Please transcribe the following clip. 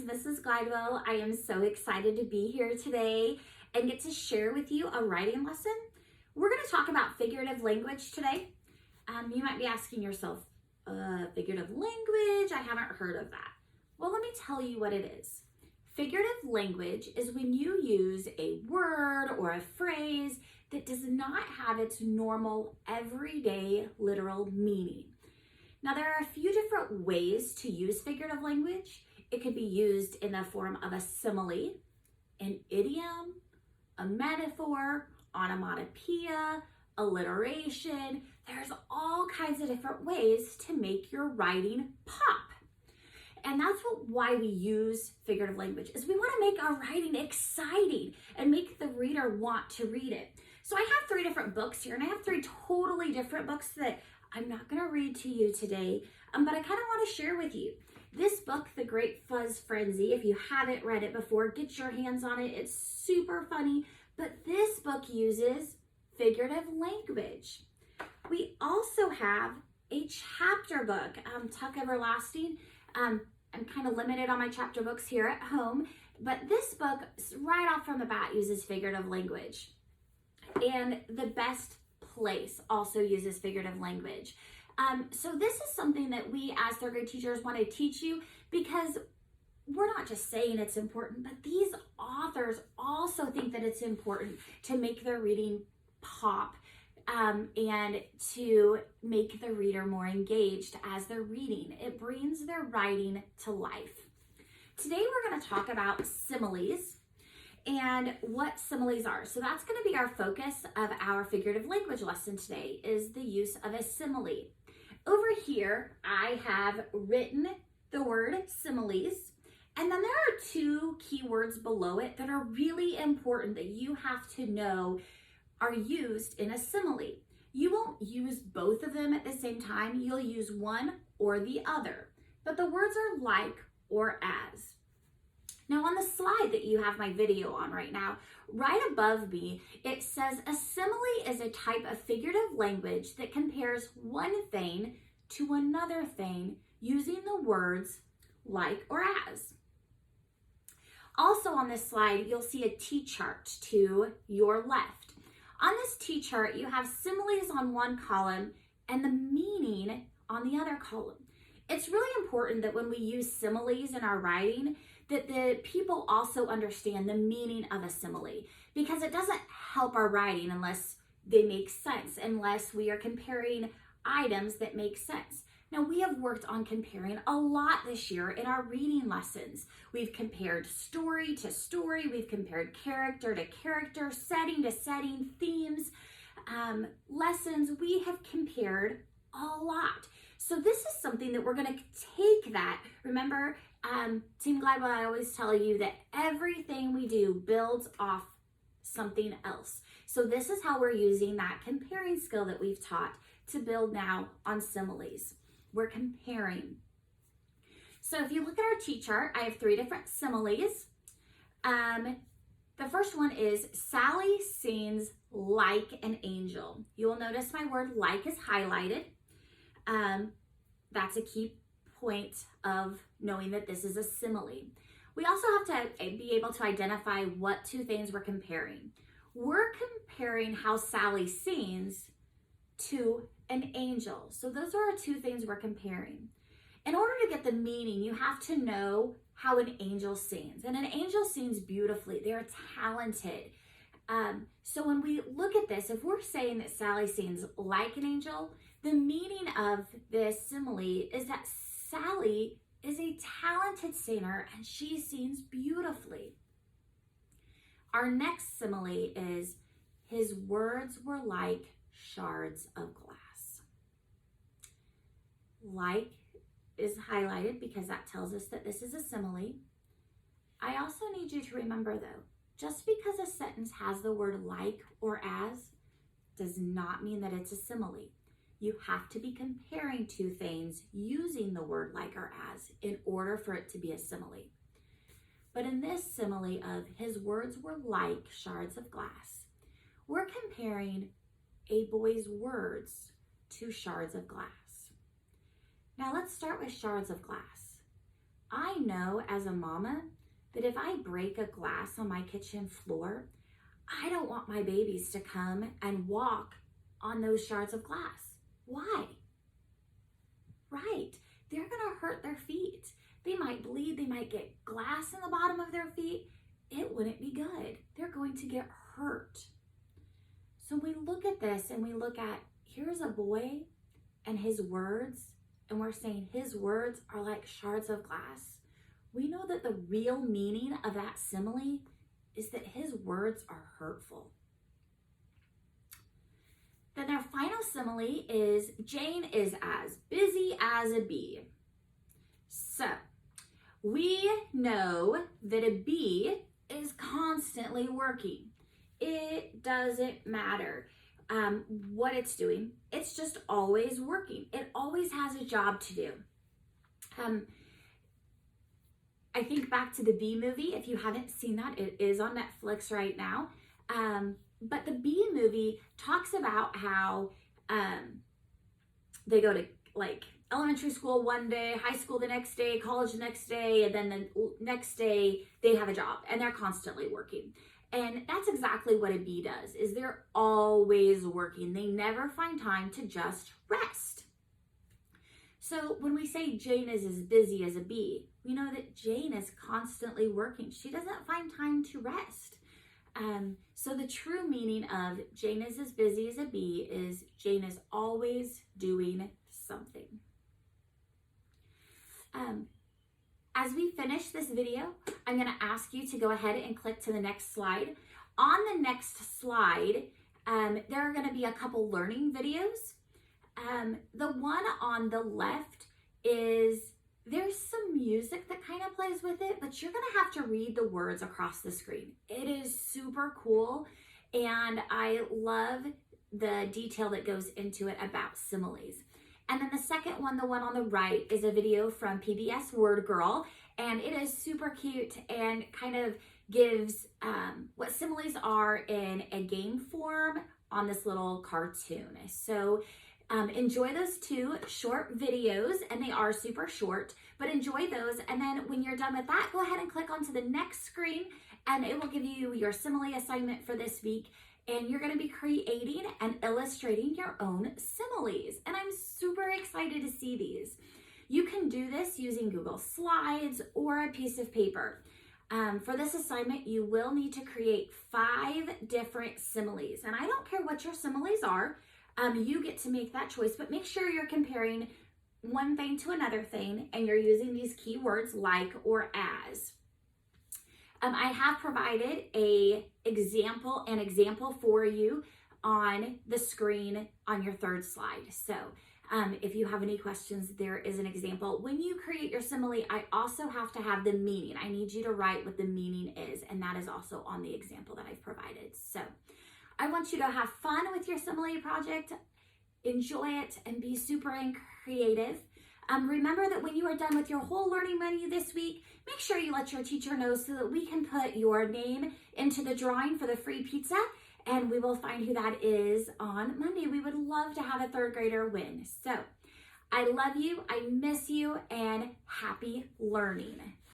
Mrs. Glidewell. I am so excited to be here today and get to share with you a writing lesson. We're going to talk about figurative language today. You might be asking yourself, figurative language? I haven't heard of that. Well, let me tell you what it is. Figurative language is when you use a word or a phrase that does not have its normal, everyday, literal meaning. Now, there are a few different ways to use figurative language. It could be used in the form of a simile, an idiom, a metaphor, onomatopoeia, alliteration. There's all kinds of different ways to make your writing pop. And that's why we use figurative language, is we want to make our writing exciting and make the reader want to read it. So I have 3 different books here, and I have 3 totally different books that I'm not going to read to you today, but I kind of want to share with you. This book, The Great Fuzz Frenzy, if you haven't read it before, get your hands on it. It's super funny, but this book uses figurative language. We also have a chapter book, Tuck Everlasting. I'm kind of limited on my chapter books here at home, but this book, right off from the bat, uses figurative language. And The Best Place also uses figurative language. So this is something that we as 3rd grade teachers want to teach you, because we're not just saying it's important, but these authors also think that it's important to make their reading pop and to make the reader more engaged as they're reading. It brings their writing to life. Today we're going to talk about similes and what similes are. So that's going to be our focus of our figurative language lesson today, is the use of a simile. Over here, I have written the word similes, and then there are 2 keywords below it that are really important that you have to know are used in a simile. You won't use both of them at the same time. You'll use one or the other, but the words are like or as. Now on the slide that you have my video on right now, right above me, it says a simile is a type of figurative language that compares one thing to another thing using the words like or as. Also on this slide, you'll see a T-chart to your left. On this T-chart, you have similes on one column and the meaning on the other column. It's really important that when we use similes in our writing, that the people also understand the meaning of a simile, because it doesn't help our writing unless they make sense, unless we are comparing items that make sense. Now, we have worked on comparing a lot this year in our reading lessons. We've compared story to story, we've compared character to character, setting to setting, themes, lessons. We have compared a lot. So this is something that we're going to take that. Remember, Team Glidewell, I always tell you that everything we do builds off something else. So this is how we're using that comparing skill that we've taught to build now on similes. We're comparing. So if you look at our T-chart, I have 3 different similes. The first one is Sally sings like an angel. You will notice my word like is highlighted. That's a key point of knowing that this is a simile. We also have to be able to identify what 2 things we're comparing. We're comparing how Sally sings to an angel. So those are our 2 things we're comparing. In order to get the meaning, you have to know how an angel sings. And an angel sings beautifully. They're talented. So when we look at this, if we're saying that Sally sings like an angel, the meaning of this simile is that Sally is a talented singer and she sings beautifully. Our next simile is his words were like shards of glass. Like is highlighted because that tells us that this is a simile. I also need you to remember though, just because a sentence has the word like or as does not mean that it's a simile. You have to be comparing 2 things using the word like or as in order for it to be a simile. But in this simile of his words were like shards of glass, we're comparing a boy's words to shards of glass. Now let's start with shards of glass. I know as a mama that if I break a glass on my kitchen floor, I don't want my babies to come and walk on those shards of glass. Why? Right, they're gonna hurt their feet. They might bleed, they might get glass in the bottom of their feet. It wouldn't be good. They're going to get hurt. So we look at this and we look at, here's a boy and his words, and we're saying his words are like shards of glass. We know that the real meaning of that simile is that his words are hurtful. Then our final simile is Jane is as busy as a bee. So we know that a bee is constantly working. It doesn't matter what it's doing. It's just always working. It always has a job to do. I think back to the Bee movie. If you haven't seen that, it is on Netflix right now. But the Bee movie talks about how they go to like elementary school one day, high school the next day, college the next day, and then the next day they have a job and they're constantly working. And that's exactly what a bee does, is they're always working. They never find time to just rest. So when we say Jane is as busy as a bee, we know that Jane is constantly working. She doesn't find time to rest. So the true meaning of Jane is as busy as a bee is Jane is always doing something. As we finish this video, I'm going to ask you to go ahead and click to the next slide. On the next slide, there are going to be a couple learning videos. The one on the left is, there's some music that kind of plays with it, but you're going to have to read the words across the screen. It is super cool, and I love the detail that goes into it about similes. And then the second one, the one on the right, is a video from PBS Word Girl, and it is super cute and kind of gives what similes are in a game form on this little cartoon. So enjoy those two short videos, and they are super short, but enjoy those. And then when you're done with that, go ahead and click onto the next screen, and it will give you your simile assignment for this week. And you're going to be creating and illustrating your own similes. And I'm super excited to see these. You can do this using Google Slides or a piece of paper. For this assignment, you will need to create 5 different similes. And I don't care what your similes are. You get to make that choice, but make sure you're comparing one thing to another thing, and you're using these keywords like or as. I have provided an example for you on the screen on your third slide. So if you have any questions, there is an example. When you create your simile, I also have to have the meaning. I need you to write what the meaning is, and that is also on the example that I've provided. So I want you to have fun with your simile project, enjoy it, and be super creative. Remember that when you are done with your whole learning menu this week, make sure you let your teacher know so that we can put your name into the drawing for the free pizza, and we will find who that is on Monday. We would love to have a 3rd grader win. So I love you, I miss you, and happy learning.